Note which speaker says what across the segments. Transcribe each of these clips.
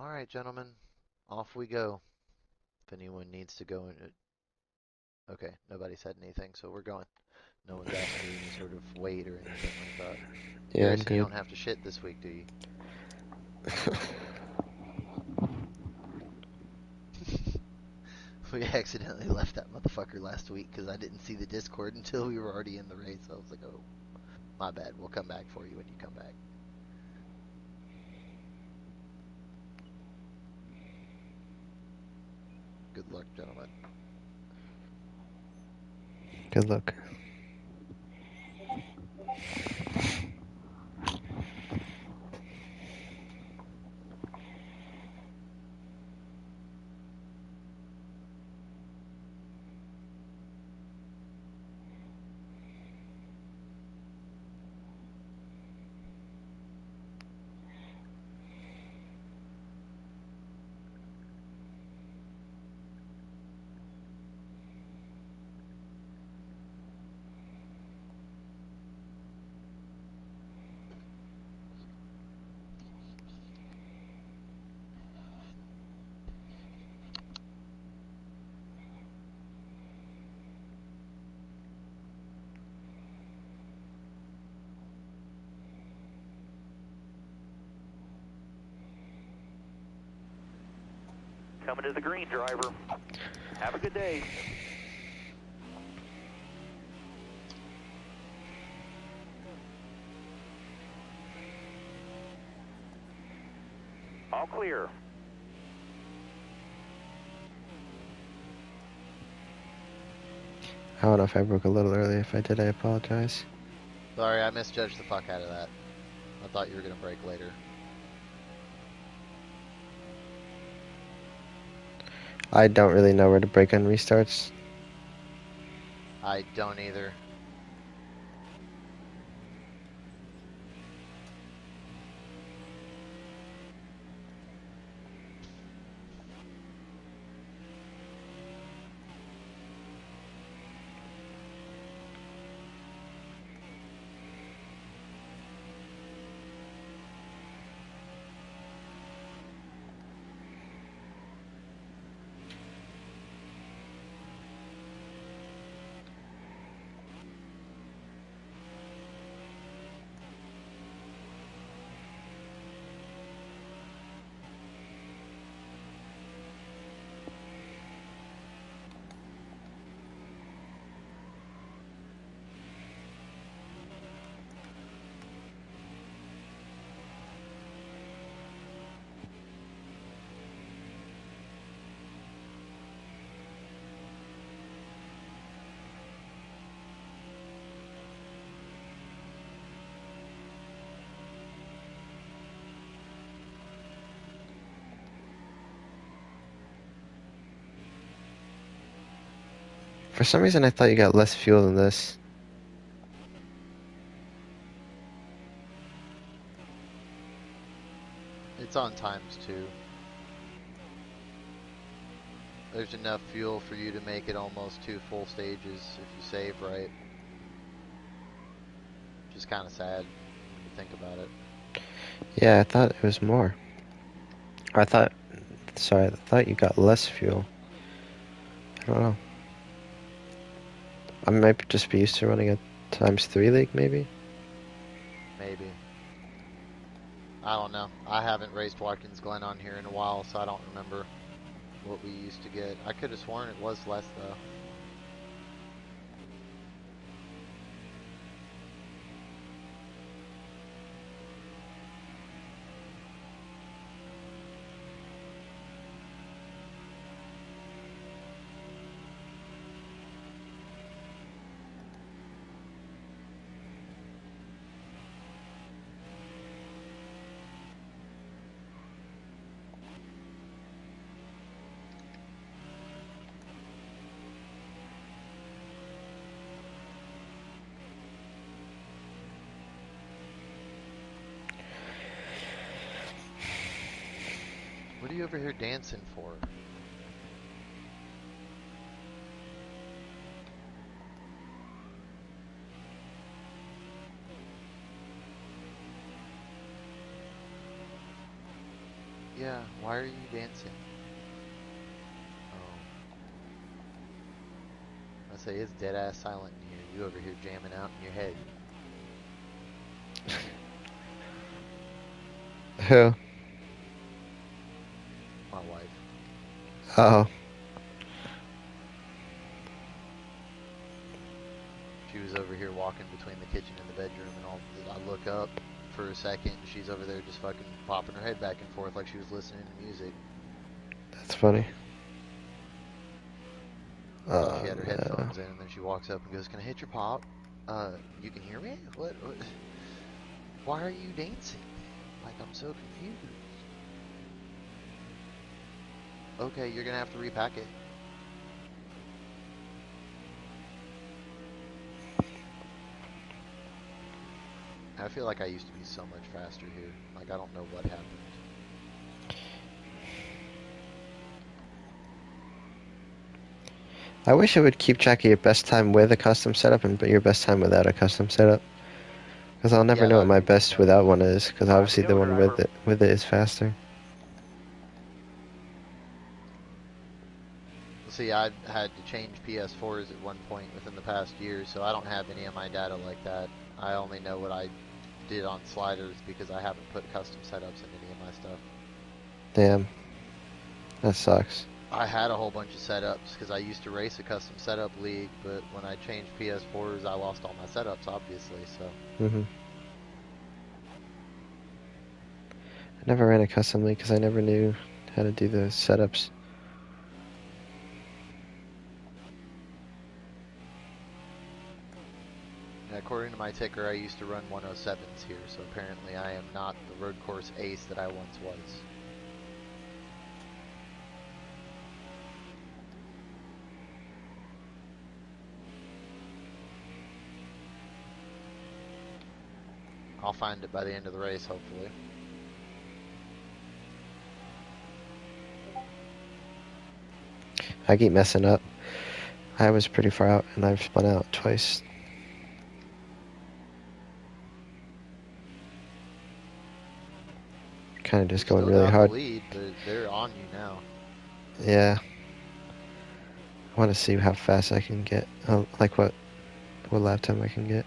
Speaker 1: All right, gentlemen, off we go. If anyone needs to go in, okay, nobody said anything, so we're going. No one's asked me any sort of weight or anything like that.
Speaker 2: Yeah, I'm
Speaker 1: Harrison, you
Speaker 2: good.
Speaker 1: don't have to shit this week, do you? We accidentally left that motherfucker last week because I didn't see the Discord until we were already in the race. I was like, oh, my bad. We'll come back for you when you come back. Good luck, gentlemen.
Speaker 2: Good luck.
Speaker 3: Coming to the green, driver. Have a good day. All clear.
Speaker 2: I don't know if I broke a little early. If I did, I apologize.
Speaker 1: Sorry, I misjudged the fuck out of that. I thought you were going to break later.
Speaker 2: I don't really know where to break on restarts.
Speaker 1: I don't either.
Speaker 2: For some reason, I thought you got less fuel than this.
Speaker 1: It's on times two. There's enough fuel for you to make it almost 2 full stages if you save right. Which is kind of sad when you think about it.
Speaker 2: Yeah, I thought it was more. I thought, sorry, I thought you got less fuel. I don't know. I might just be used to running a ×3 league, maybe?
Speaker 1: Maybe. I don't know. I haven't raced Watkins Glen on here in a while, so I don't remember what we used to get. I could have sworn it was less, though. What are you over here dancing for? Yeah, why are you dancing? Oh, I say it's dead ass silent in here. You over here jamming out in your head.
Speaker 2: Who?
Speaker 1: My wife.
Speaker 2: Oh,
Speaker 1: She was over here walking between the kitchen and the bedroom, and I look up for a second, and she's over there just fucking popping her head back and forth like she was listening to music.
Speaker 2: that's funny.
Speaker 1: I thought she
Speaker 2: Oh
Speaker 1: had her
Speaker 2: no.
Speaker 1: headphones in, and then she walks up and goes, "Can I hit your pop? You can hear me? What? Why are you dancing? Like, I'm so confused." Okay, you're gonna have to repack it. I feel like I used to be so much faster here. Like, I don't know what happened.
Speaker 2: I wish it would keep track of your best time with a custom setup and your best time without a custom setup. Because I'll never
Speaker 1: Yeah,
Speaker 2: know
Speaker 1: that
Speaker 2: what
Speaker 1: would
Speaker 2: my
Speaker 1: be
Speaker 2: best
Speaker 1: that would be
Speaker 2: without one
Speaker 1: good.
Speaker 2: is. Because
Speaker 3: Time to
Speaker 2: obviously the
Speaker 3: go,
Speaker 2: one
Speaker 3: driver.
Speaker 2: with it is faster.
Speaker 1: See, I had to change PS4s at one point within the past year, so I don't have any of my data like that. I only know what I did on sliders because I haven't put custom setups in any of my stuff.
Speaker 2: Damn, that sucks.
Speaker 1: I had a whole bunch of setups because I used to race a custom setup league, but when I changed PS4s, I lost all my setups, obviously, so.
Speaker 2: I never ran a custom league because I never knew how to do the setups.
Speaker 1: According to my ticker, I used to run 107s here, so apparently I am not the road course ace that I once was. I'll find it by the end of the race, hopefully.
Speaker 2: I keep messing up. I was pretty far out and I've spun out twice. Kind of just
Speaker 1: You've
Speaker 2: going
Speaker 1: still
Speaker 2: really
Speaker 1: got the
Speaker 2: hard.
Speaker 1: lead, but they're on you now.
Speaker 2: Yeah. I want to see how fast I can get. Like what lap time I can get.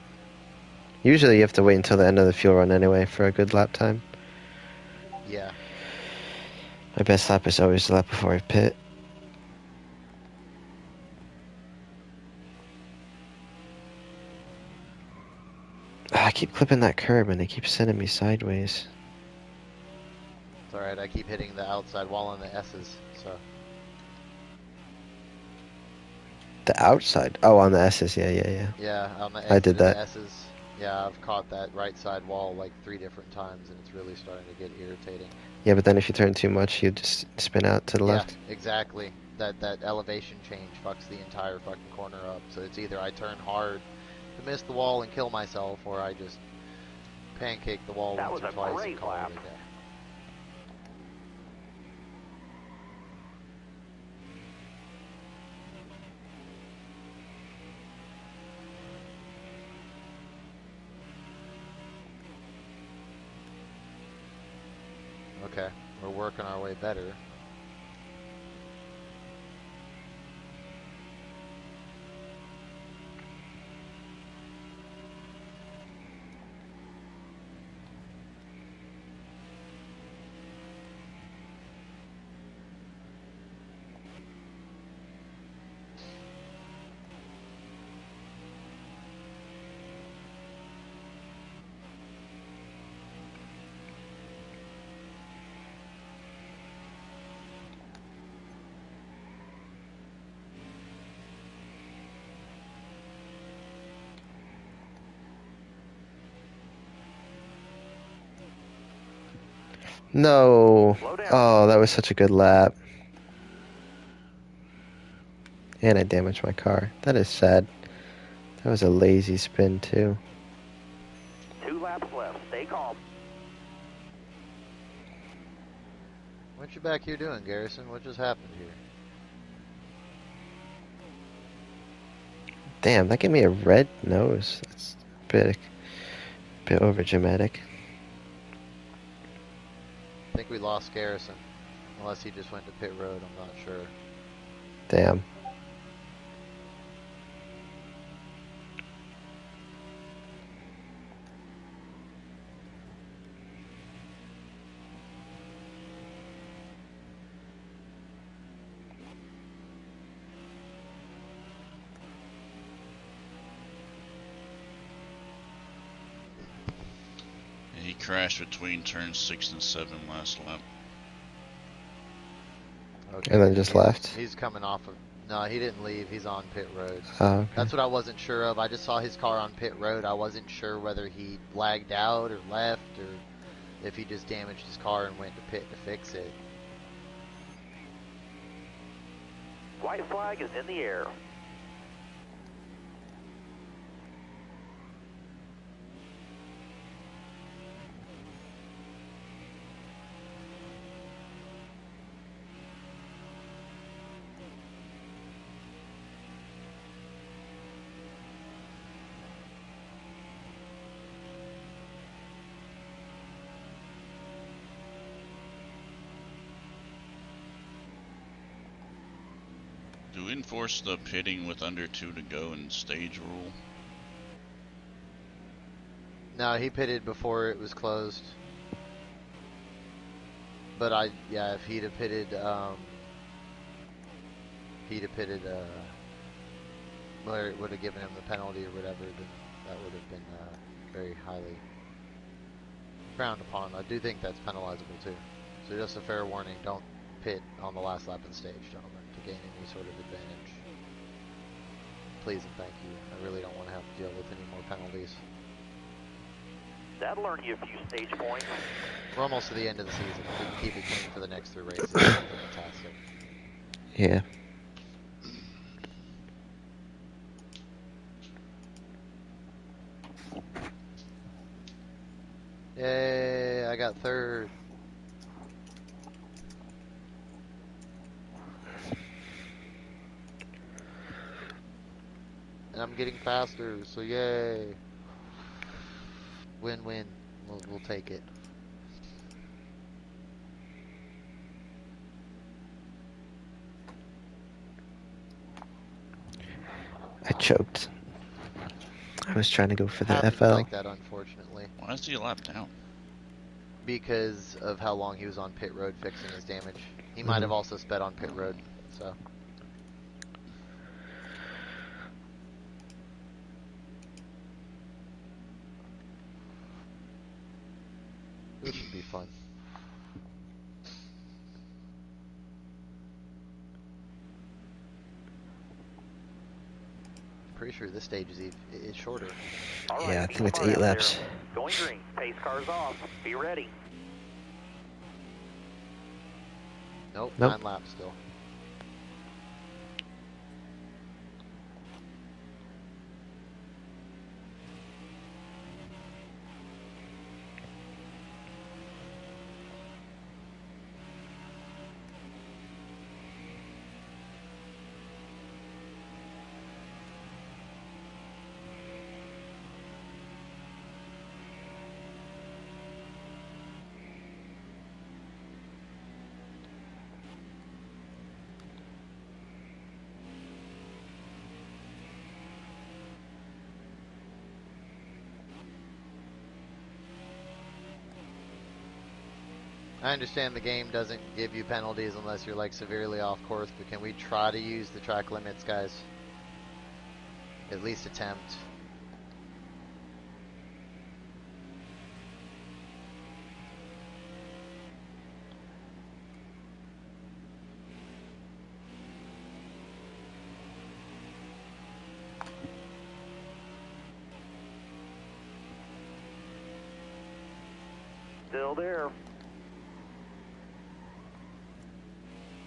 Speaker 2: Usually you have to wait until the end of the fuel run anyway for a good lap time.
Speaker 1: Yeah.
Speaker 2: My best lap is always the lap before I pit. I keep clipping that curb and they keep sending me sideways.
Speaker 1: It's alright, I keep hitting the outside wall on the S's, so.
Speaker 2: The outside? Oh, on the S's. Yeah.
Speaker 1: Yeah, on the
Speaker 2: I did
Speaker 1: exit of the
Speaker 2: that.
Speaker 1: S's. Yeah, I've caught that right side wall like 3 different times, and it's really starting to get irritating.
Speaker 2: Yeah, but then if you turn too much, you just spin out to the
Speaker 1: Yeah,
Speaker 2: left.
Speaker 1: exactly. That elevation change fucks the entire fucking corner up. So it's either I turn hard to miss the wall and kill myself, or I just pancake the wall
Speaker 3: That
Speaker 1: once
Speaker 3: was
Speaker 1: or
Speaker 3: a
Speaker 1: twice and
Speaker 3: great
Speaker 1: call
Speaker 3: lap.
Speaker 1: it a day. Okay, we're working our way better.
Speaker 2: No.
Speaker 3: Slow down.
Speaker 2: Oh, that was such a good lap. And I damaged my car. That is sad. That was a lazy spin, too.
Speaker 3: 2 laps left. Stay calm.
Speaker 1: What you back here doing, Garrison? What just happened here?
Speaker 2: Damn, that gave me a red nose. That's a bit over dramatic.
Speaker 1: I think we lost Garrison. Unless he just went to pit road, I'm not sure.
Speaker 2: Damn.
Speaker 4: He crashed between turns 6 and 7 last lap.
Speaker 1: Okay,
Speaker 2: And then just left?
Speaker 1: He's coming off of... No, he didn't leave. He's on pit road.
Speaker 2: Oh, okay.
Speaker 1: That's what I wasn't sure of. I just saw his car on pit road. I wasn't sure whether he lagged out or left or if he just damaged his car and went to pit to fix it.
Speaker 3: White flag is in the air.
Speaker 4: Do we enforce the pitting with under 2 to go and stage rule?
Speaker 1: No, he pitted before it was closed. But if he'd have pitted, where it would have given him the penalty or whatever, then that would have been very highly frowned upon. I do think that's penalizable too. So just a fair warning, don't pit on the last lap of the stage, gentlemen, to gain any sort of advantage. Please and thank you. I really don't want to have to deal with any more penalties.
Speaker 3: That'll earn you a few stage points.
Speaker 1: We're almost to the end of the season. If we can keep it clean for the next 3 races, that'd be fantastic.
Speaker 2: Yeah.
Speaker 1: Yay, I got 3rd. And I'm getting faster, so yay. Win-win. We'll take it.
Speaker 2: I choked. I was trying to go for the
Speaker 1: Happens
Speaker 2: FL.
Speaker 1: like that, unfortunately.
Speaker 4: Why is he a lap down?
Speaker 1: Because of how long he was on pit road fixing his damage. He might have also sped on pit road, so. This should be fun. Pretty sure this stage is shorter.
Speaker 3: All right,
Speaker 2: Yeah, I
Speaker 3: be
Speaker 2: think it's
Speaker 3: smart
Speaker 2: 8
Speaker 3: out
Speaker 2: laps.
Speaker 3: there. Going green. Pace car's off. Be ready.
Speaker 1: Nope,
Speaker 2: Nope.
Speaker 1: 9 laps still. I understand the game doesn't give you penalties unless you're like severely off course, but can we try to use the track limits, guys? At least attempt.
Speaker 3: Still there.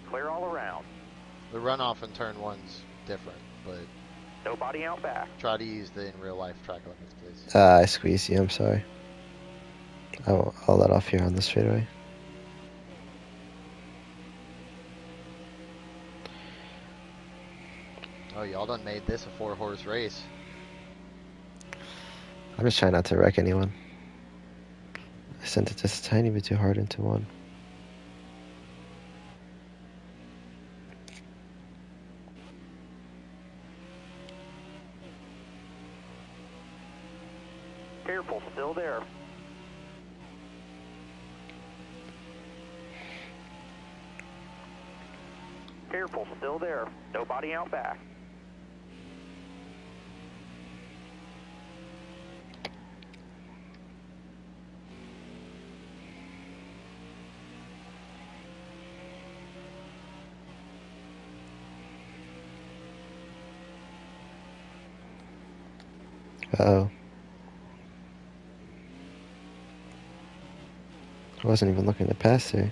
Speaker 3: Clear all around.
Speaker 1: The runoff in turn 1's different, but
Speaker 3: Nobody out back.
Speaker 1: try to use the in real life track limits, please.
Speaker 2: I squeezed you, I'm sorry. I'll let off here on the straightaway.
Speaker 1: Oh, y'all done made this a 4-horse race.
Speaker 2: I'm just trying not to wreck anyone. I sent it just a tiny bit too hard into one.
Speaker 3: Careful, still there. Nobody out back.
Speaker 2: Uh-oh. I wasn't even looking to pass through.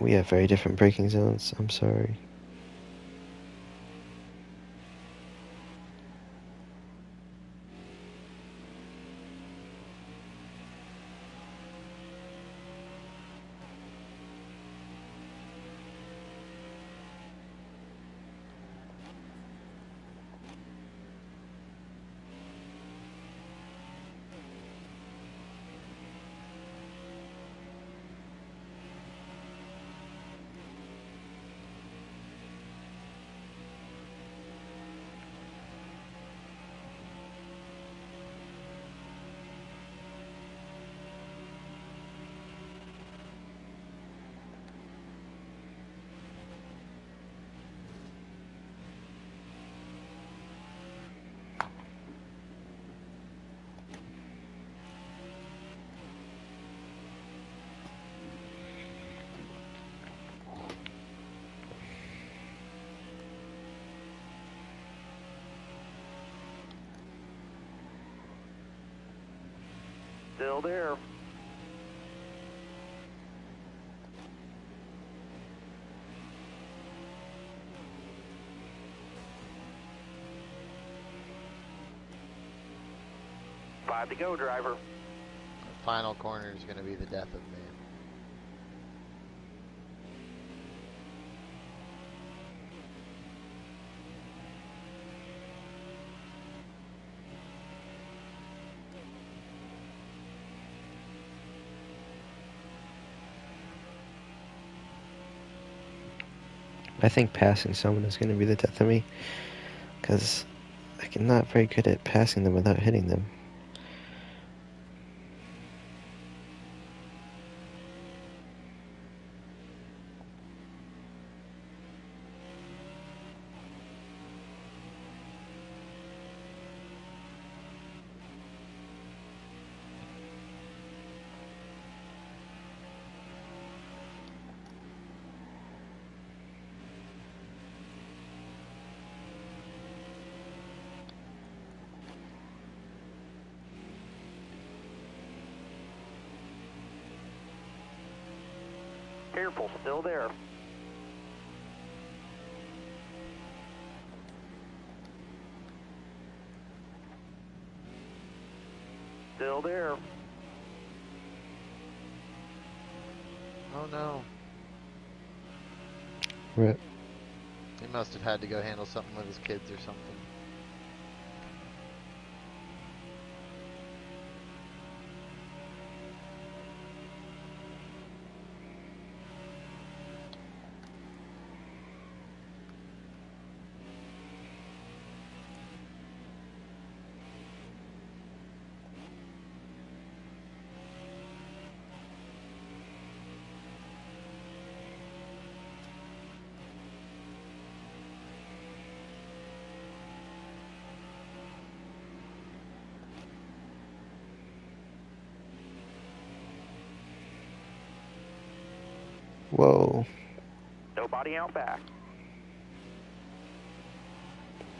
Speaker 2: We have very different braking zones. I'm sorry.
Speaker 3: Still there. Five to go, driver.
Speaker 1: The final corner is going to be the death of me.
Speaker 2: I think passing someone is going to be the death of me, because I'm not very good at passing them without hitting them.
Speaker 3: Careful, still there. Still there.
Speaker 1: Oh no.
Speaker 2: Rip.
Speaker 1: He must have had to go handle something with his kids or something.
Speaker 2: Whoa.
Speaker 3: Nobody out back.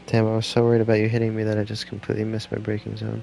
Speaker 2: Damn, I was so worried about you hitting me that I just completely missed my braking zone.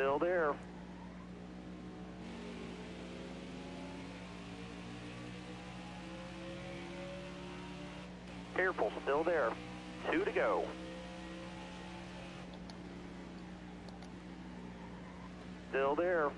Speaker 3: Still there. Careful, still there. 2 to go. Still there.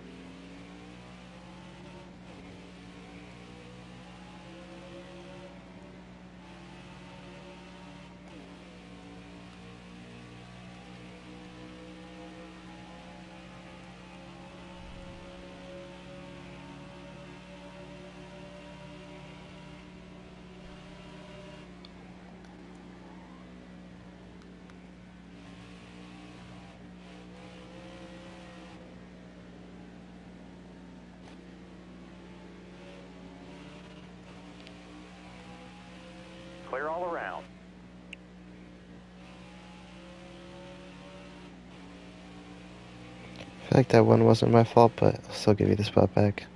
Speaker 3: Clear all around.
Speaker 2: I feel like that one wasn't my fault, but I'll still give you the spot back.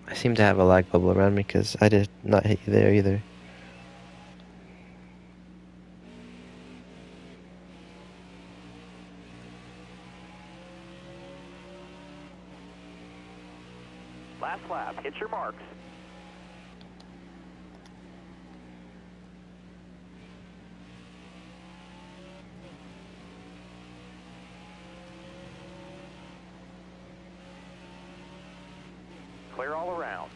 Speaker 2: I seem to have a lag bubble around me because I did not hit you there either.
Speaker 3: Last lap, hit your marks. Clear all around.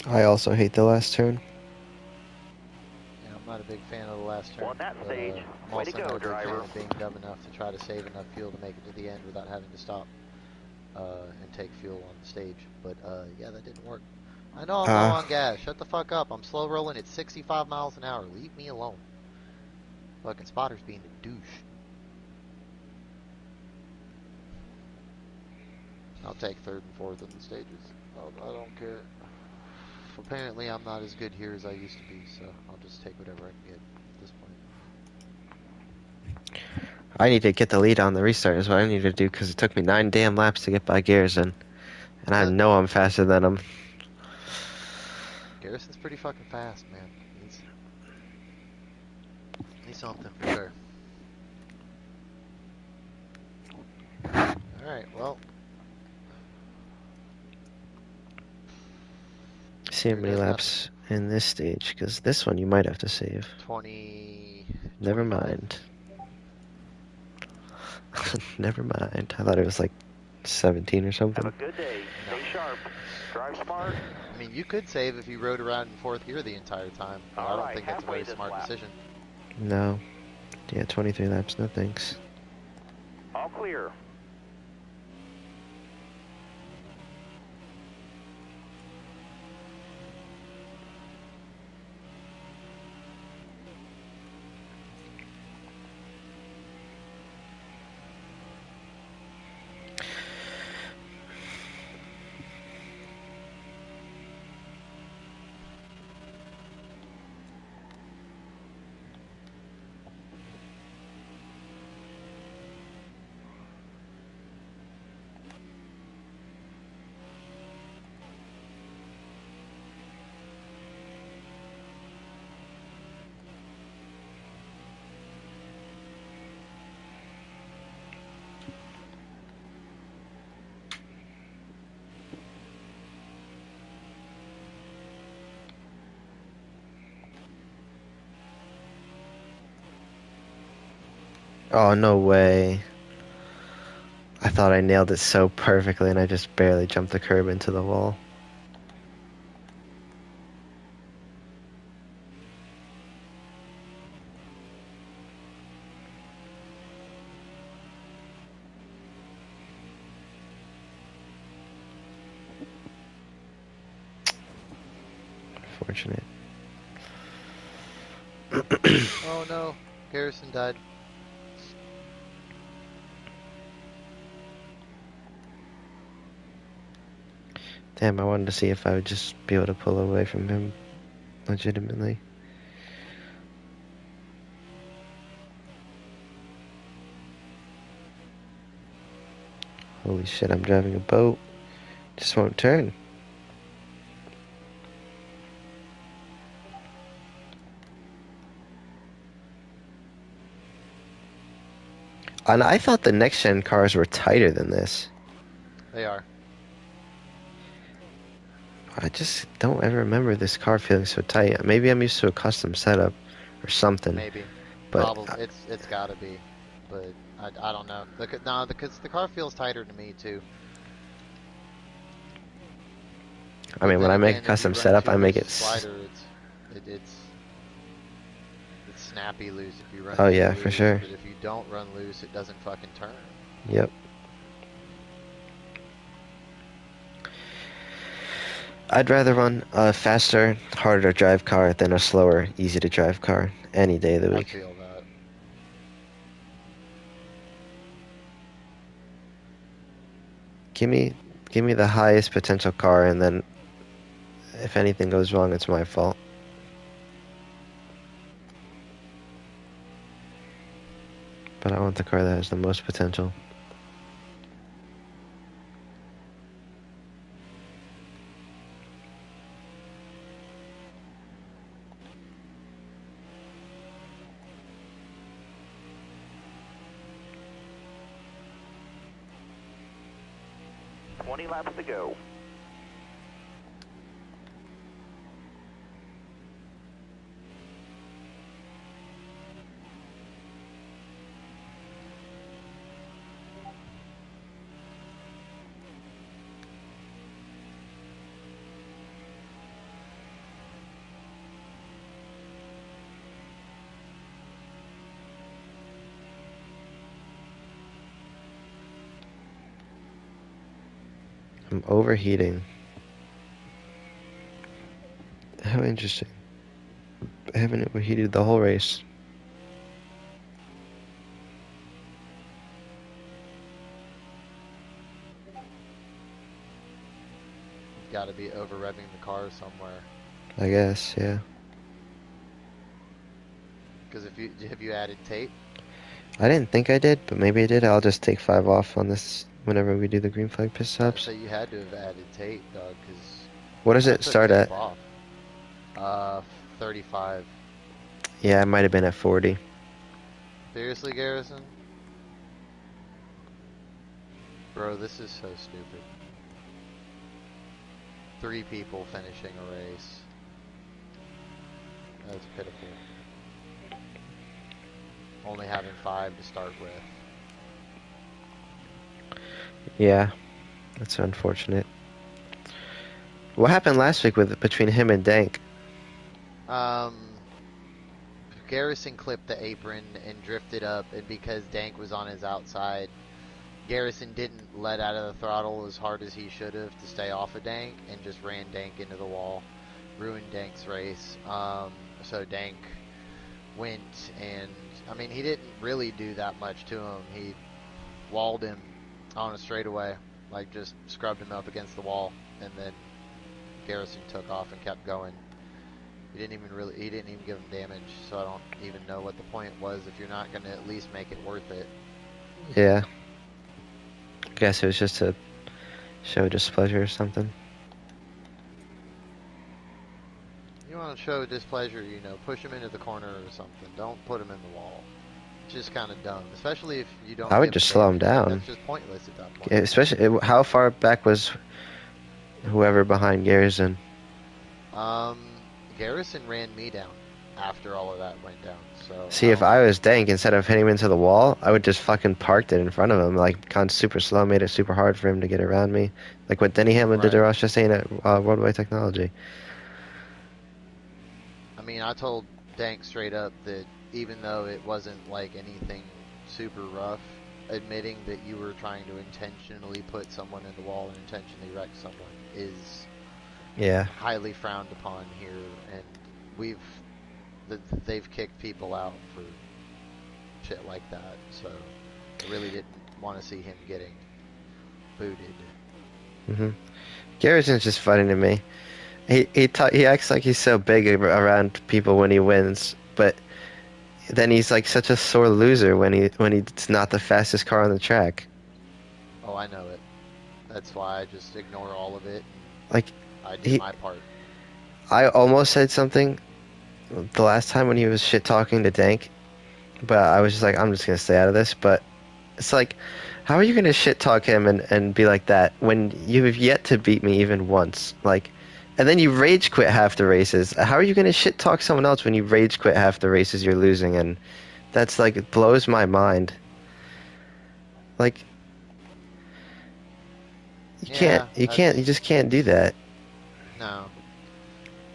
Speaker 2: I also hate the last turn.
Speaker 1: Yeah, I'm not a big fan of the last turn.
Speaker 3: Won that
Speaker 1: but,
Speaker 3: stage.
Speaker 1: I'm
Speaker 3: Way
Speaker 1: also
Speaker 3: to go,
Speaker 1: not a big
Speaker 3: driver.
Speaker 1: fan of being dumb enough to try to save enough fuel to make it to the end without having to stop and take fuel on the stage. But yeah, that didn't work. I know I'm low on gas. Shut the fuck up. I'm slow rolling at 65 miles an hour. Leave me alone. Fucking spotter's being a douche. I'll take third and fourth in the stages. I don't care. Apparently, I'm not as good here as I used to be, so I'll just take whatever I can get at this point.
Speaker 2: I need to get the lead on the restart is what I need to do because it took me 9 damn laps to get by Garrison. And I know I'm faster than him.
Speaker 1: Garrison's pretty fucking fast, man. He's something for sure. Alright, well.
Speaker 2: See how many laps in this stage, because this one you might have to save.
Speaker 1: 20.
Speaker 2: Never
Speaker 1: 25?
Speaker 2: mind. Never mind. I thought it was like 17 or something.
Speaker 3: Have a good day. Stay sharp. Drive smart.
Speaker 1: I mean, you could save if you rode around in fourth gear the entire time, but I don't think that's a very smart decision.
Speaker 2: No. Yeah, 23 laps, no thanks.
Speaker 3: All clear.
Speaker 2: Oh, no way. I thought I nailed it so perfectly and I just barely jumped the curb into the wall. unfortunate.
Speaker 1: Oh no, Garrison died.
Speaker 2: Damn, I wanted to see if I would just be able to pull away from him legitimately. Holy shit, I'm driving a boat. Just won't turn. And I thought the next gen cars were tighter than this.
Speaker 1: They are.
Speaker 2: I just don't ever remember this car feeling so tight. Maybe I'm used to a custom setup or something.
Speaker 1: Maybe.
Speaker 2: But
Speaker 1: Probably. It's got to be. But I don't know. Because the car feels tighter to me too.
Speaker 2: I
Speaker 1: But
Speaker 2: mean, when
Speaker 1: then
Speaker 2: I make a
Speaker 1: again, if you
Speaker 2: custom
Speaker 1: run
Speaker 2: setup,
Speaker 1: too
Speaker 2: I make
Speaker 1: loose
Speaker 2: it.
Speaker 1: a slider, it's snappy loose if you run
Speaker 2: Oh
Speaker 1: too
Speaker 2: yeah,
Speaker 1: loose.
Speaker 2: for sure.
Speaker 1: But if you don't run loose, it doesn't fucking turn.
Speaker 2: Yep. I'd rather run a faster, harder to drive car than a slower, easy to drive car any day of the
Speaker 1: I
Speaker 2: week.
Speaker 1: feel that.
Speaker 2: Give me the highest potential car, and then if anything goes wrong, it's my fault. But I want the car that has the most potential.
Speaker 3: Twenty laps to go.
Speaker 2: I'm overheating. How interesting. I haven't overheated the whole race.
Speaker 1: You've got to be over revving the car somewhere.
Speaker 2: I guess, yeah.
Speaker 1: Because have you added tape?
Speaker 2: I didn't think I did, but maybe I did. I'll just take 5 off on this whenever we do the green flag pit stops.
Speaker 1: So you had to have added tape, dog. Because
Speaker 2: What does
Speaker 1: I
Speaker 2: it
Speaker 1: took
Speaker 2: start
Speaker 1: tape
Speaker 2: at?
Speaker 1: off. 35.
Speaker 2: Yeah, it might have been at 40.
Speaker 1: Seriously, Garrison? Bro, this is so stupid. 3 people finishing a race. That's pitiful. Only having 5 to start with.
Speaker 2: Yeah, that's unfortunate. What happened last week between him and Dank?
Speaker 1: Garrison clipped the apron and drifted up, and because Dank was on his outside, Garrison didn't let out of the throttle as hard as he should have to stay off of Dank, and just ran Dank into the wall, ruined Dank's race. So Dank went, and I mean, he didn't really do that much to him. He walled him on a straightaway, like just scrubbed him up against the wall, and then Garrison took off and kept going. He didn't even give him damage, so I don't even know what the point was if you're not going to at least make it worth it.
Speaker 2: Yeah. I guess it was just to show displeasure or something.
Speaker 1: You want to show displeasure, push him into the corner or something. Don't put him in the wall. It's just kind of dumb, especially if you don't
Speaker 2: I would
Speaker 1: give
Speaker 2: just slow him
Speaker 1: damage.
Speaker 2: down.
Speaker 1: That's just pointless at that point.
Speaker 2: Yeah, especially, how far back was whoever behind Garrison?
Speaker 1: Garrison ran me down after all of that went down. So
Speaker 2: See, if I was Dank, instead of hitting him into the wall, I would just fucking parked it in front of him, like gone super slow, made it super hard for him to get around me, like what Denny Hamlin did to
Speaker 1: Right.
Speaker 2: Ross Chastain at Worldwide Technology.
Speaker 1: I mean, I told Dank straight up that even though it wasn't like anything super rough, admitting that you were trying to intentionally put someone in the wall and intentionally wreck someone is
Speaker 2: Yeah.
Speaker 1: highly frowned upon here, and we've they've kicked people out for shit like that. So I really didn't want to see him getting booted.
Speaker 2: hmm Garrison's just funny to me. He acts like he's so big around people when he wins, but then he's like such a sore loser when he's not the fastest car on the track.
Speaker 1: Oh, I know it. That's why I just ignore all of it
Speaker 2: Like
Speaker 1: and I do
Speaker 2: he,
Speaker 1: my part.
Speaker 2: I almost said something the last time when he was shit talking to Dank, but I was just like, I'm just gonna stay out of this. But it's like, how are you gonna shit talk him and be like that when you have yet to beat me even once? Like, and then you rage quit half the races. How are you gonna shit talk someone else when you rage quit half the races you're losing? And that's like, it blows my mind. Like,
Speaker 1: Yeah,
Speaker 2: you
Speaker 1: that's
Speaker 2: just can't do that.
Speaker 1: no.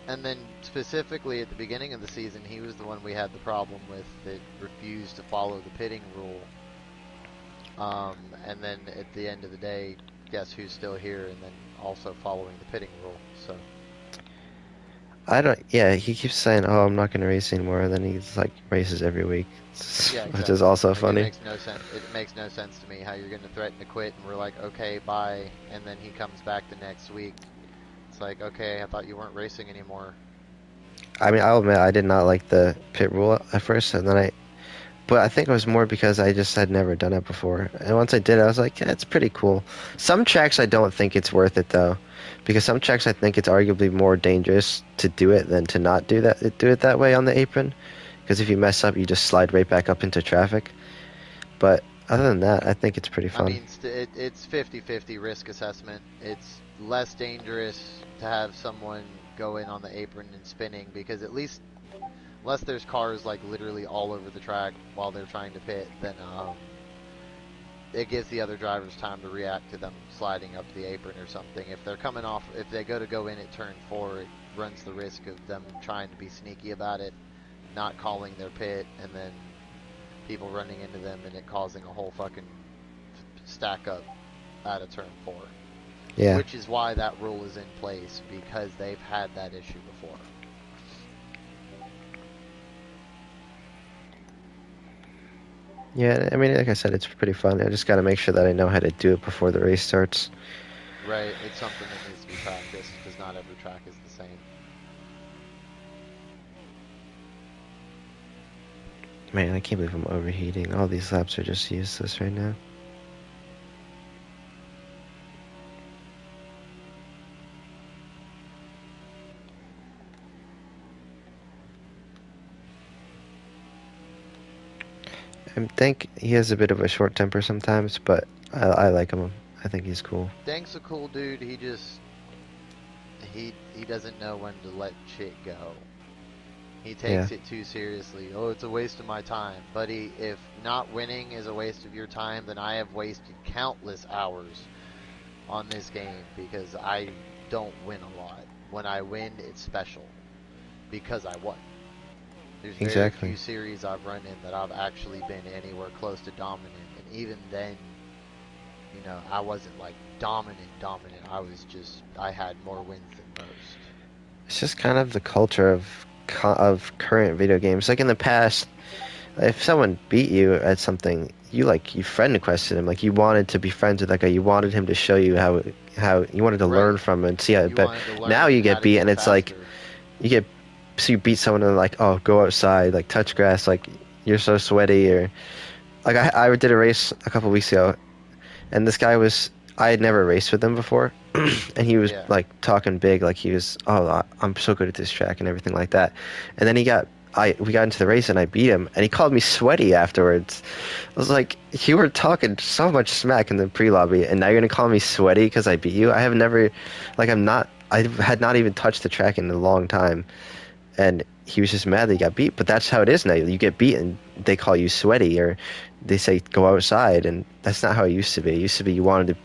Speaker 1: And then specifically at the beginning of the season, he was the one we had the problem with that refused to follow the pitting rule. And then at the end of the day, guess who's still here and then also following the pitting rule. So
Speaker 2: I don't. Yeah, he keeps saying, "Oh, I'm not gonna race anymore." And then he's like races every week,
Speaker 1: yeah,
Speaker 2: which is
Speaker 1: exactly.
Speaker 2: also
Speaker 1: Like it
Speaker 2: funny.
Speaker 1: makes no sense. It makes no sense to me how you're going to threaten to quit and we're like, okay, bye. And then he comes back the next week. It's like, okay, I thought you weren't racing anymore.
Speaker 2: I mean, I'll admit I did not like the pit rule at first, and then but I think it was more because I just had never done it before. And once I did it, I was like, yeah, it's pretty cool. Some tracks I don't think it's worth it though, because some tracks I think it's arguably more dangerous to do it than to not do it that way on the apron. Because if you mess up, you just slide right back up into traffic. But other than that, I think it's pretty
Speaker 1: I
Speaker 2: fun.
Speaker 1: mean, it's 50-50 risk assessment. It's less dangerous to have someone go in on the apron and spinning because at least, unless there's cars like literally all over the track while they're trying to pit, then it gives the other drivers time to react to them sliding up the apron or something. If they're coming off, if they go in at turn 4, it runs the risk of them trying to be sneaky about it, not calling their pit, and then people running into them and it causing a whole fucking stack up out of turn 4.
Speaker 2: Yeah.
Speaker 1: Which is why that rule is in place, because they've had that issue before.
Speaker 2: Yeah, I mean, like I said, it's pretty fun. I just got to make sure that I know how to do it before the race starts.
Speaker 1: Right, it's something that needs to be practiced because not every track is the same.
Speaker 2: Man, I can't believe I'm overheating. All these laps are just useless right now. I think he has a bit of a short temper sometimes, but I like him. I think he's cool.
Speaker 1: Dank's a cool dude. He just he doesn't know when to let shit go. He
Speaker 2: Yeah,
Speaker 1: takes it too seriously. Oh, it's a waste of my time, buddy. If not winning is a waste of your time, then I have wasted countless hours on this game because I don't win a lot. When I win, it's special because I won. There's very
Speaker 2: exactly.
Speaker 1: few series I've run in that I've actually been anywhere close to dominant, and even then, I wasn't like dominant. I had more wins than most.
Speaker 2: It's just kind of the culture of current video games. Like in the past, if someone beat you at something, you friend requested him. Like you wanted to be friends with that guy. You wanted him to show you how you wanted to learn
Speaker 1: Right.
Speaker 2: from him and see how.
Speaker 1: You
Speaker 2: But
Speaker 1: wanted to
Speaker 2: now
Speaker 1: learn
Speaker 2: you
Speaker 1: and how
Speaker 2: get
Speaker 1: to
Speaker 2: beat,
Speaker 1: get
Speaker 2: and it's like
Speaker 1: faster.
Speaker 2: you get so you beat someone and like, oh, go outside, like touch grass, like you're so sweaty, or like I did a race a couple weeks ago, and this guy was I had never raced with him before, and he was
Speaker 1: Yeah.
Speaker 2: like talking big, like he was, oh, I'm so good at this track and everything like that, and then we got into the race and I beat him, and he called me sweaty afterwards. I was like, you were talking so much smack in the pre-lobby, and now you're gonna call me sweaty because I beat you? I have never, like, I had not even touched the track in a long time, and he was just mad that he got beat. But that's how it is now. You get beaten, they call you sweaty, or they say go outside, and that's not how it used to be. It used to be you wanted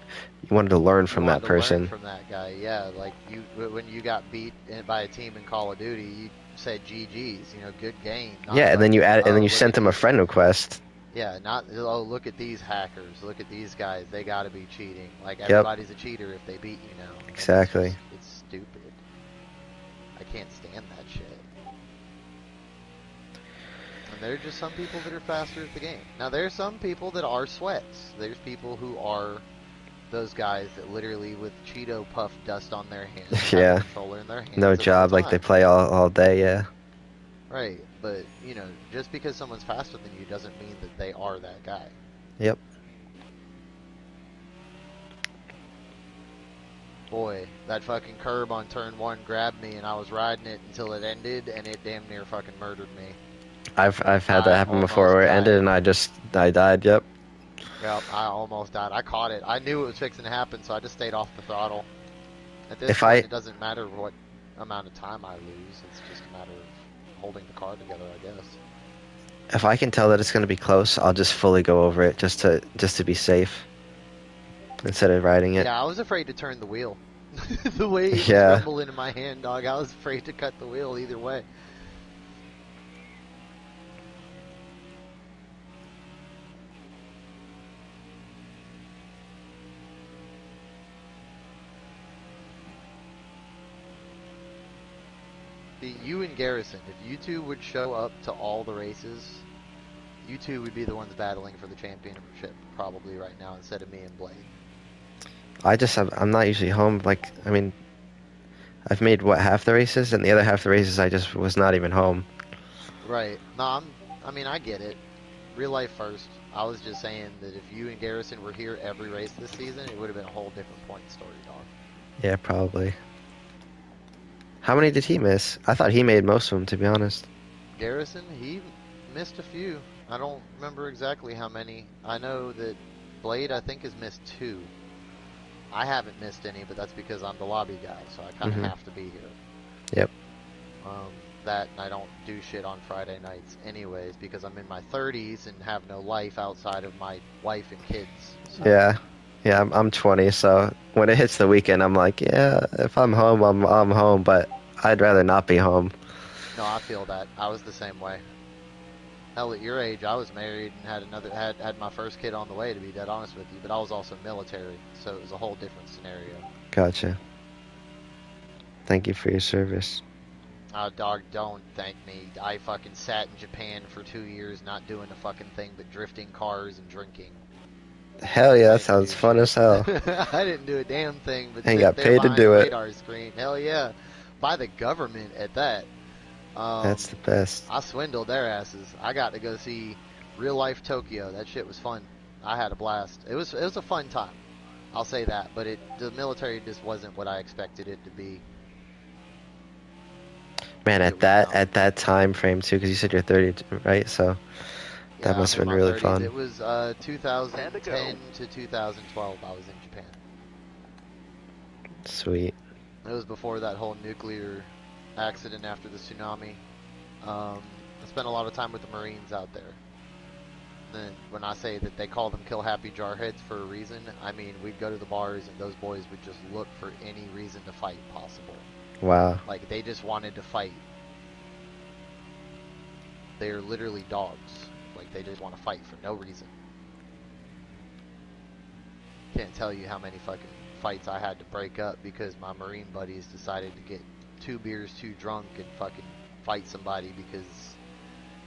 Speaker 2: to learn
Speaker 1: You
Speaker 2: from that
Speaker 1: wanted to learn
Speaker 2: person.
Speaker 1: from that guy. Yeah, like when you got beat by a team in Call of Duty, you said GG's, good game,
Speaker 2: Yeah,
Speaker 1: not like,
Speaker 2: and then
Speaker 1: oh,
Speaker 2: you
Speaker 1: look
Speaker 2: sent
Speaker 1: at
Speaker 2: them a
Speaker 1: these.
Speaker 2: friend request.
Speaker 1: Yeah, not, oh, look at these hackers, look at these guys, they got to be cheating. Like
Speaker 2: Yep,
Speaker 1: everybody's a cheater if they beat you now, and
Speaker 2: exactly.
Speaker 1: it's stupid. I can't stand that shit. And there are just some people that are faster at the game. Now, there are some people that are sweats. There's people who are those guys that literally with Cheeto puff dust on their hands have
Speaker 2: Yeah.
Speaker 1: a controller in their hands
Speaker 2: No
Speaker 1: at all
Speaker 2: job, like they
Speaker 1: times.
Speaker 2: play all day, yeah.
Speaker 1: Right, but, you know, just because someone's faster than you doesn't mean that they are that guy.
Speaker 2: Yep.
Speaker 1: Boy, that fucking curb on turn 1 grabbed me, and I was riding it until it ended, and it damn near fucking murdered me.
Speaker 2: I've had that
Speaker 1: I
Speaker 2: happen before
Speaker 1: almost
Speaker 2: where it
Speaker 1: died.
Speaker 2: ended and I died, yep.
Speaker 1: Yep, I almost died. I caught it. I knew it was fixing to happen, so I just stayed off the throttle. At this
Speaker 2: If
Speaker 1: point,
Speaker 2: I
Speaker 1: it doesn't matter what amount of time I lose. It's just a matter of holding the car together, I guess.
Speaker 2: if I can tell that it's gonna be close, I'll just fully go over it just to be safe. Instead of riding it.
Speaker 1: Yeah, I was afraid to turn the wheel. The way it was
Speaker 2: Yeah.
Speaker 1: rumbling in my hand, dog, I was afraid to cut the wheel either way. See, you and Garrison, if you two would show up to all the races, you two would be the ones battling for the championship probably right now instead of me and Blade.
Speaker 2: I'm not usually home. Like, I mean, I've made half the races, and the other half the races I just was not even home.
Speaker 1: Right. No, I mean, I get it. Real life first. I was just saying that if you and Garrison were here every race this season, it would have been a whole different point story, dog.
Speaker 2: Yeah, probably. How many did he miss? I thought he made most of them, to be honest.
Speaker 1: Garrison, he missed a few. I don't remember exactly how many. I know that Blade, I think, has missed 2. I haven't missed any, but that's because I'm the lobby guy, so I kind of have to be here.
Speaker 2: Yep.
Speaker 1: That and I don't do shit on Friday nights anyways because I'm in my 30s and have no life outside of my wife and kids. So.
Speaker 2: Yeah. Yeah, I'm 20, so when it hits the weekend, I'm like, yeah, if I'm home, I'm home, but I'd rather not be home.
Speaker 1: No, I feel that. I was the same way. Hell, at your age, I was married and had my first kid on the way, to be dead honest with you, but I was also military, so it was a whole different scenario.
Speaker 2: Gotcha. Thank you for your service.
Speaker 1: Dog, don't thank me. I fucking sat in Japan for 2 years not doing a fucking thing but drifting cars and drinking.
Speaker 2: Hell yeah, that sounds fun as hell.
Speaker 1: I didn't do a damn thing but
Speaker 2: And
Speaker 1: sit
Speaker 2: got
Speaker 1: there
Speaker 2: paid to
Speaker 1: behind a
Speaker 2: do it.
Speaker 1: radar screen. Hell yeah. By the government at that.
Speaker 2: That's the best.
Speaker 1: I swindled their asses. I got to go see real life Tokyo. That shit was fun. I had a blast. It was a fun time. I'll say that, but the military just wasn't what I expected it to be.
Speaker 2: Man, at that time frame too, because you said you're 30, right? So
Speaker 1: Yeah,
Speaker 2: that must have
Speaker 1: I'm
Speaker 2: been
Speaker 1: in my
Speaker 2: really
Speaker 1: 30s.
Speaker 2: fun.
Speaker 1: It was 2010 to 2012. I was in Japan.
Speaker 2: Sweet.
Speaker 1: It was before that whole nuclear accident after the tsunami. I spent a lot of time with the Marines out there. And when I say that they call them kill happy jarheads for a reason, I mean we'd go to the bars and those boys would just look for any reason to fight possible.
Speaker 2: Wow.
Speaker 1: Like they just wanted to fight. They're literally dogs. Like they just want to fight for no reason. Can't tell you how many fucking fights I had to break up because my Marine buddies decided to get 2 beers too drunk and fucking fight somebody because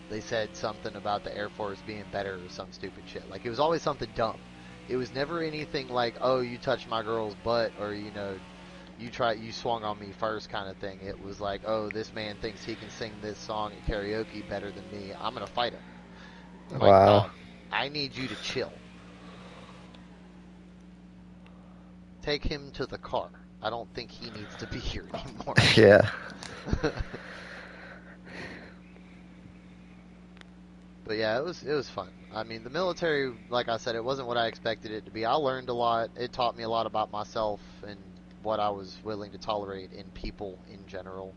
Speaker 1: they said something about the Air Force being better or some stupid shit. Like it was always something dumb. It was never anything like, oh, you touched my girl's butt or, you know, you swung on me first kind of thing. It was like, oh, this man thinks he can sing this song at karaoke better than me. I'm going to fight him. I'm like,
Speaker 2: Wow.
Speaker 1: dog, I need you to chill. Take him to the car. I don't think he needs to be here anymore.
Speaker 2: Yeah.
Speaker 1: But yeah, it was fun. I mean, the military, like I said, it wasn't what I expected it to be. I learned a lot. It taught me a lot about myself and what I was willing to tolerate in people in general.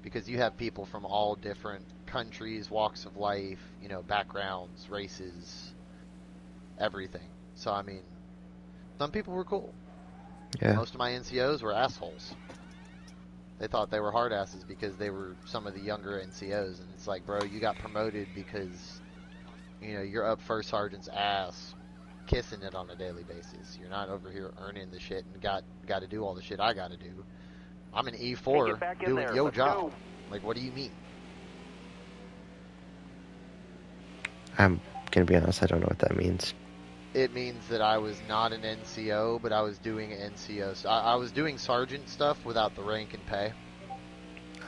Speaker 1: Because you have people from all different countries, walks of life, you know, backgrounds, races, everything. So, I mean, some people were cool.
Speaker 2: Yeah.
Speaker 1: Most of my NCOs were assholes. They thought they were hard asses because they were some of the younger NCOs. And it's like, bro, you got promoted because, you know, you're up first sergeant's ass kissing it on a daily basis. You're not over here earning the shit and got to do all the shit I got to do. I'm an
Speaker 3: Hey,
Speaker 1: E4
Speaker 3: get back in
Speaker 1: doing
Speaker 3: there.
Speaker 1: your
Speaker 3: Let's
Speaker 1: job.
Speaker 3: go.
Speaker 1: Like, what do you mean?
Speaker 2: I'm gonna be honest, I don't know what that means.
Speaker 1: It means that I was not an NCO, but I was doing NCO. So I was doing sergeant stuff without the rank and pay.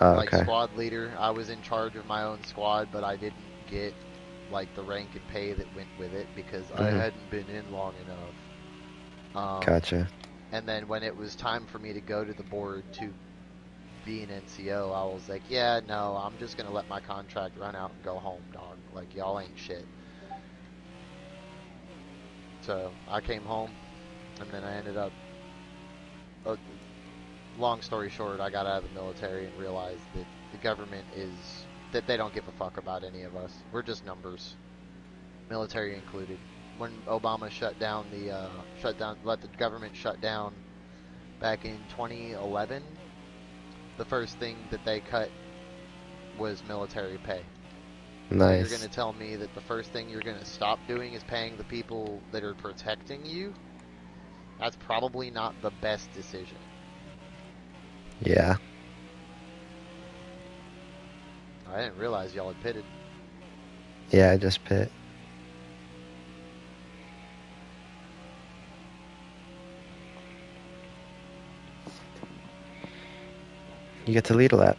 Speaker 2: Oh,
Speaker 1: Like
Speaker 2: okay.
Speaker 1: squad leader, I was in charge of my own squad, but I didn't get like the rank and pay that went with it because I hadn't been in long enough.
Speaker 2: Gotcha.
Speaker 1: And then when it was time for me to go to the board to be an NCO, I was like, yeah, no, I'm just gonna let my contract run out and go home, dog. Like, y'all ain't shit. So I came home, and then I ended up. Long story short, I got out of the military and realized that the government that they don't give a fuck about any of us. We're just numbers, military included. When Obama let the government shut down back in 2011, the first thing that they cut was military pay. So you're going
Speaker 2: Nice.
Speaker 1: to tell me that the first thing you're going to stop doing is paying the people that are protecting you? That's probably not the best decision.
Speaker 2: Yeah.
Speaker 1: I didn't realize y'all had pitted.
Speaker 2: Yeah, I just pit. You get to lead a lap.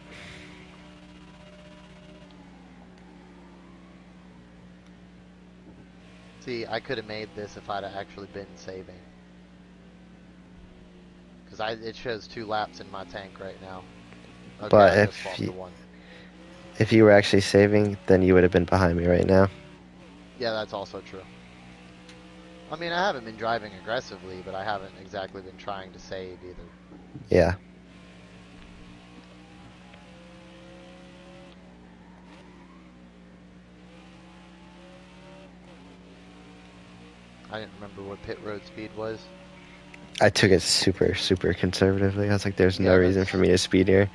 Speaker 1: See, I could have made this if I'd have actually been saving. Because it shows 2 laps in my tank right now. Okay,
Speaker 2: But
Speaker 1: I just swapped to 1.
Speaker 2: if you were actually saving, then you would have been behind me right now.
Speaker 1: Yeah, that's also true. I mean, I haven't been driving aggressively, but I haven't exactly been trying to save either.
Speaker 2: Yeah.
Speaker 1: I didn't remember what pit road speed was.
Speaker 2: I took it super, super conservatively. I was like, there's no
Speaker 1: Yeah,
Speaker 2: reason for me to speed here.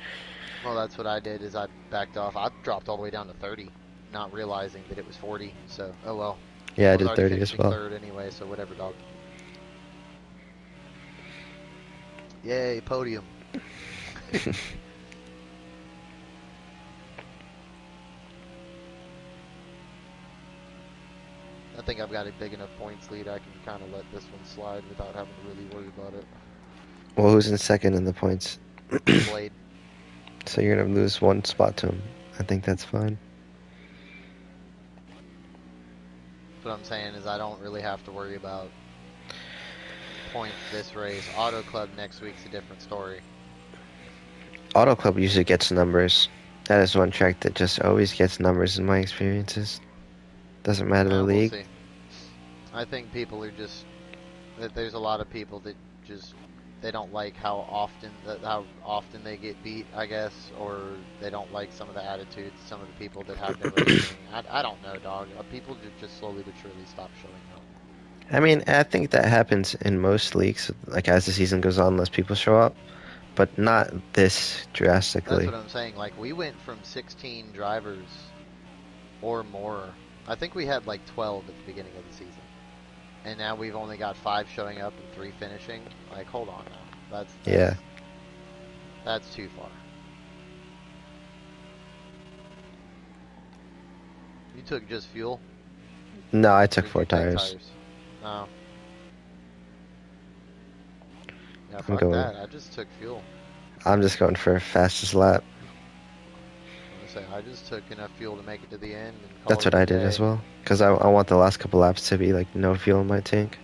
Speaker 1: well, that's what I did. Is I backed off. I dropped all the way down to 30, not realizing that it was 40. So, oh well.
Speaker 2: Yeah,
Speaker 1: I
Speaker 2: I
Speaker 1: was
Speaker 2: did
Speaker 1: already
Speaker 2: 30 as
Speaker 1: finishing
Speaker 2: well.
Speaker 1: 3rd anyway, so whatever, dog. Yay, podium. I think I've got a big enough points lead. I can kind of let this one slide without having to really worry about it.
Speaker 2: Well, who's in second in the points?
Speaker 1: Blade.
Speaker 2: So you're going to lose 1 spot to him. I think that's fine.
Speaker 1: What I'm saying is I don't really have to worry about points this race. Auto Club next week's a different story.
Speaker 2: Auto Club usually gets numbers. That is one track that just always gets numbers in my experiences. Doesn't matter the
Speaker 1: We'll
Speaker 2: league.
Speaker 1: see. I think people are just that there's a lot of people that just they don't like how often they get beat, I guess, or they don't like some of the attitudes, some of the people that have been racing. I don't know, dog. People just slowly but surely stop showing up.
Speaker 2: I mean, I think that happens in most leagues. Like, as the season goes on, less people show up. But not this drastically.
Speaker 1: That's what I'm saying. Like, we went from 16 drivers or more. I think we had like 12 at the beginning of the season. And now we've only got 5 showing up and 3 finishing. Like, hold on now. That's too far. You took just fuel?
Speaker 2: No, I
Speaker 1: Or
Speaker 2: took
Speaker 1: did
Speaker 2: 4
Speaker 1: you take
Speaker 2: tires.
Speaker 1: Oh. Yeah,
Speaker 2: I'm
Speaker 1: fuck
Speaker 2: going.
Speaker 1: that. I just took fuel.
Speaker 2: I'm just going for fastest lap.
Speaker 1: I'm gonna say I just took enough fuel to make it to the end and call
Speaker 2: That's
Speaker 1: it
Speaker 2: what
Speaker 1: a
Speaker 2: I did as
Speaker 1: day.
Speaker 2: well. Because I want the last couple laps to be like no fuel in my tank.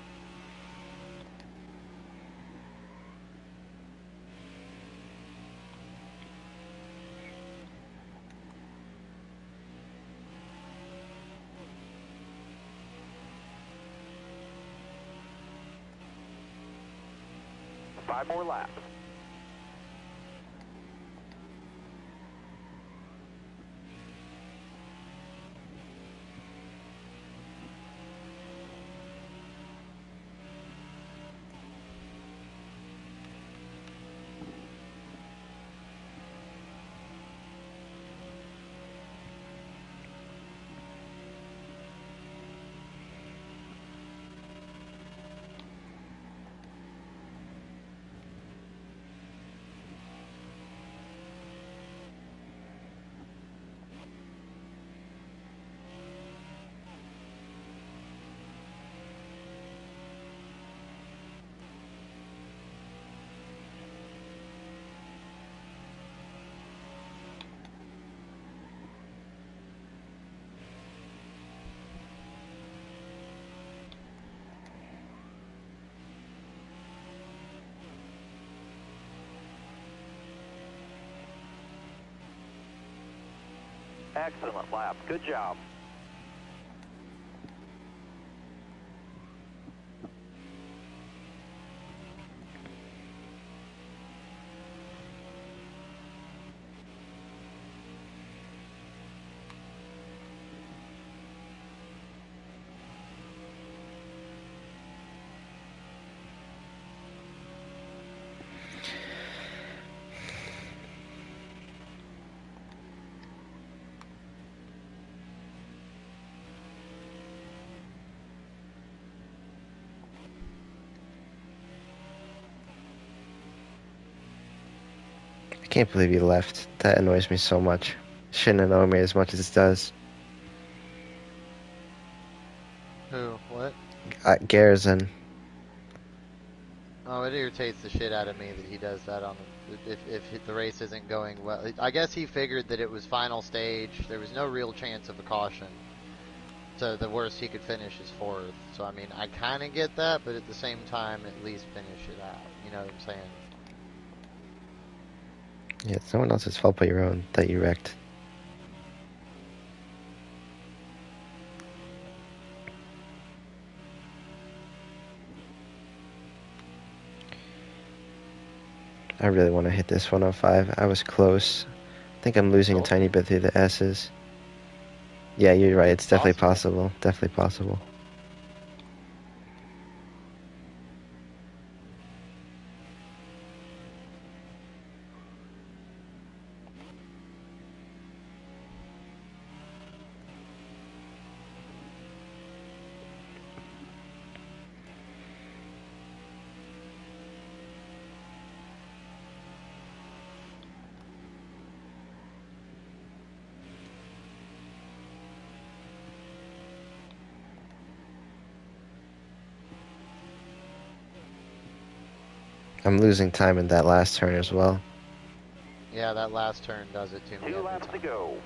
Speaker 3: Five more laps. Excellent lap. Good job.
Speaker 2: I can't believe he left. That annoys me so much. Shouldn't annoy me as much as it does.
Speaker 1: Who? What?
Speaker 2: Garrison.
Speaker 1: Oh, it irritates the shit out of me that he does that on the, if the race isn't going well. I guess he figured that it was final stage. There was no real chance of a caution. So the worst he could finish is fourth. So I mean, I kind of get that, but at the same time, at least finish it out. You know what I'm saying?
Speaker 2: Yeah, it's no one else's fault but your own that you wrecked. I really want to hit this 105. I was close. I think I'm losing a
Speaker 1: Cool.
Speaker 2: tiny bit through the S's. Yeah, you're right. It's definitely
Speaker 1: Possible.
Speaker 2: possible. Definitely possible. I'm losing time in that last turn as well.
Speaker 1: Yeah, that last turn does it to me
Speaker 3: 2
Speaker 1: every
Speaker 3: laps to
Speaker 1: time.
Speaker 3: go.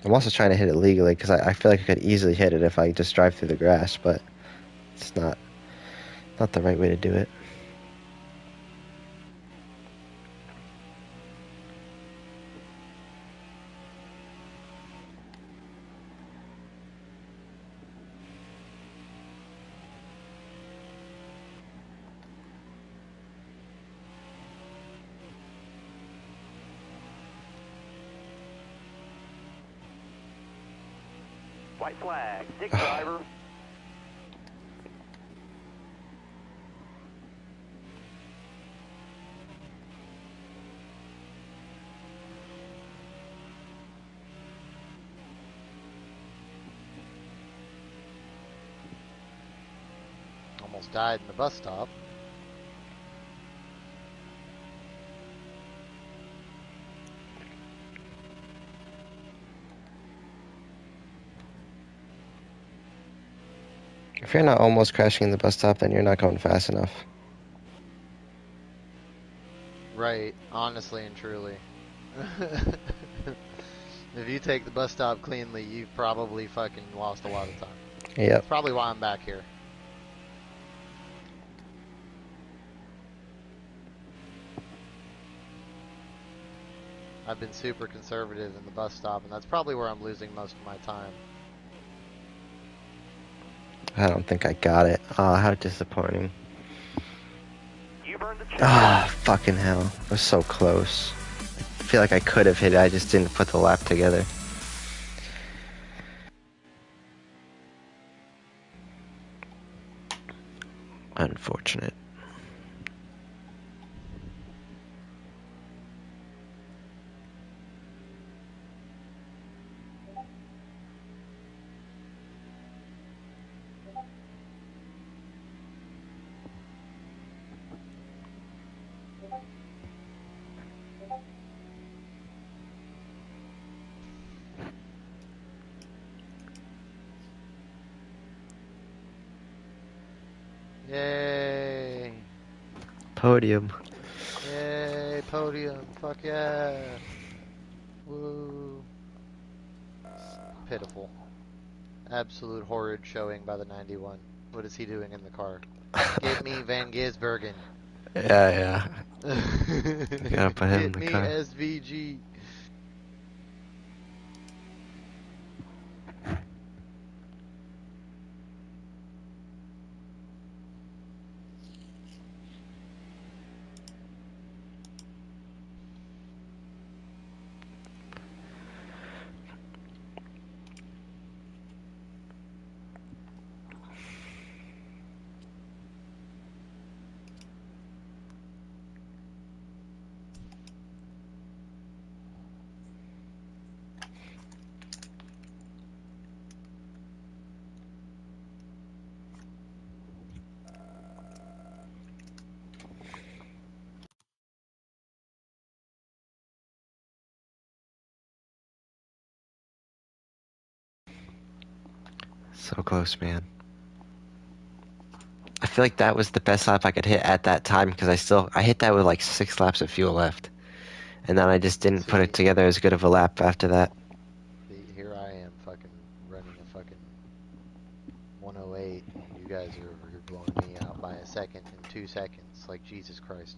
Speaker 2: I'm also trying to hit it legally because I feel like I could easily hit it if I just drive through the grass, but it's not the right way to do it.
Speaker 3: White flag. Dick driver.
Speaker 1: Almost died in the bus stop.
Speaker 2: If you're not almost crashing in the bus stop, then you're not going fast enough.
Speaker 1: Right, honestly and truly. If you take the bus stop cleanly, you've probably fucking lost a lot of time.
Speaker 2: Yep.
Speaker 1: That's probably why I'm back here. I've been super conservative in the bus stop, and that's probably where I'm losing most of my time.
Speaker 2: I don't think I got it. Oh, how disappointing.
Speaker 3: You burned the check.
Speaker 2: Ah, fucking hell. It was so close. I feel like I could have hit it. I just didn't put the lap together. Unfortunate. podium.
Speaker 1: Yay, podium. Fuck yeah. Woo. Pitiful. Absolute horrid showing by the 91. What is he doing in the car? Get me Van Gisbergen.
Speaker 2: Yeah, gotta put him in
Speaker 1: Get
Speaker 2: the
Speaker 1: me
Speaker 2: car.
Speaker 1: SVG.
Speaker 2: So close, man. I feel like that was the best lap I could hit at that time because I hit that with like 6 laps of fuel left. And then I just didn't put it
Speaker 1: See,
Speaker 2: together as good of a lap after that.
Speaker 1: here I am fucking running a fucking 108 and you guys are over here blowing me out by a second and 2 seconds. Like, Jesus Christ.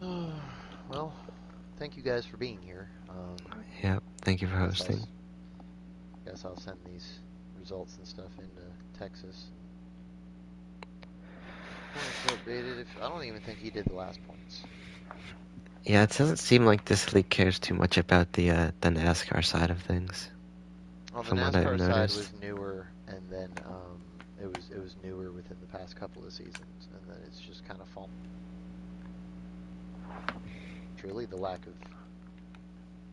Speaker 1: Well, thank you guys for being here.
Speaker 2: Yep, thank you for
Speaker 1: Guess
Speaker 2: hosting.
Speaker 1: guess I'll send these results and stuff into Texas. Points updated. I don't even think he did the last points.
Speaker 2: Yeah, it doesn't seem like this league cares too much about the NASCAR side of things.
Speaker 1: Well, the
Speaker 2: From what I've
Speaker 1: NASCAR side
Speaker 2: noticed.
Speaker 1: was newer, and then it was newer within the past couple of seasons, and then it's just kind of fallen. Truly, the lack of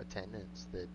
Speaker 1: attendance that